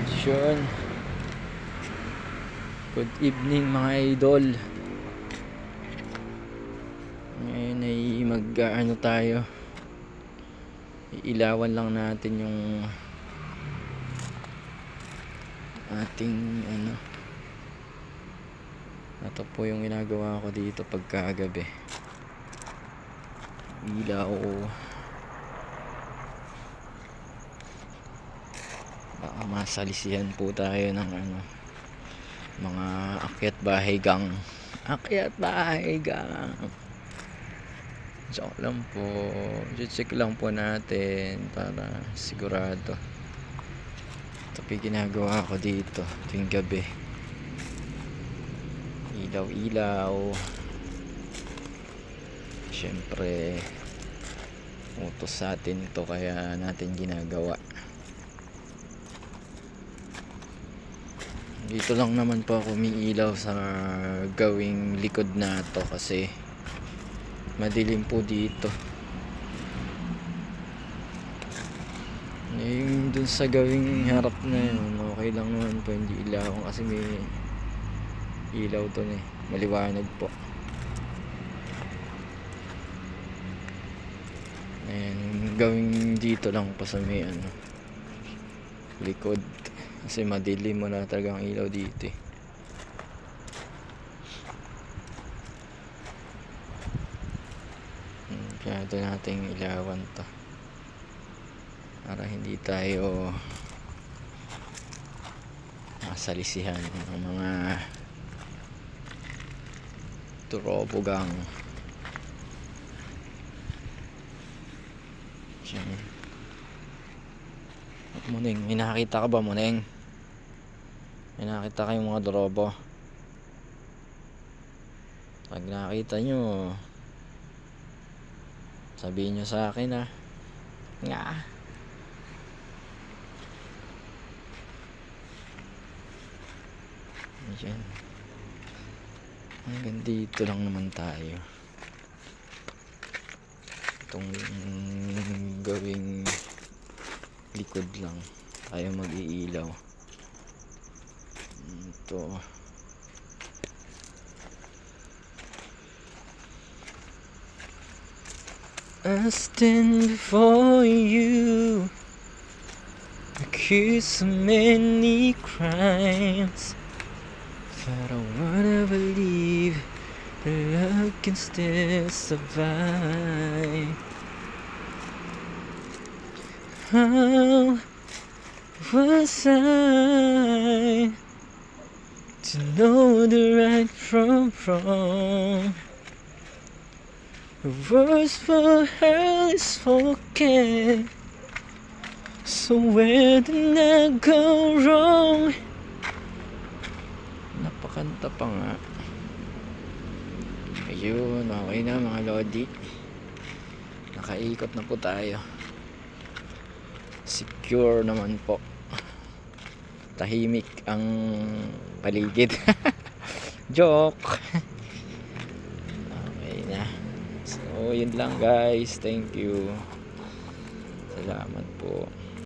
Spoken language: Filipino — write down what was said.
Yun. Good evening mga idol. Ngayon ay mag-ano tayo. Iilawan lang natin yung ating ano. Ito po yung ginagawa ko dito pagkagabi. Ilaw. Baka masalisihan po tayo ng ano, mga akyat bahay gang. Akyat bahay gang. Joke lang po. Check lang po natin para sigurado. Ito po yung ginagawa ko dito tuwing gabi. Ilaw-ilaw. Siyempre utos sa atin ito kaya natin ginagawa. Dito lang naman po ako umiilaw sa gawing likod na to kasi madilim po dito. Yung dun sa gawing harap na yun, okay lang naman po, hindi ilaw kasi may ilaw dun eh, maliwanag po. Ayan, gawing dito lang po sa may ano, likod kasi madilim, mo na talagang ilaw dito eh. Kaya ito nating ilawan to para hindi tayo masalisihan ng mga turobogang. Muneng, may nakakita ka ba, Muneng? May nakakita kayong mga dorobo? Pag nakita nyo, sabihin nyo sa akin ha. Nga. Ayan. Hanggang dito lang naman tayo. Itong gawing likod lang tayo mag-iilaw. Ito. I stand before you, accused of many crimes, but I wanna believe that love can still survive. How was I to know the right from wrong? The words for her is spoken, so where did I go wrong? Napakanta pa nga. Ayun, okay na mga lodi. Nakaikot na po tayo. Secure naman po. Tahimik ang paligid. Joke. Okay na. So yun lang guys. Thank you. Salamat po.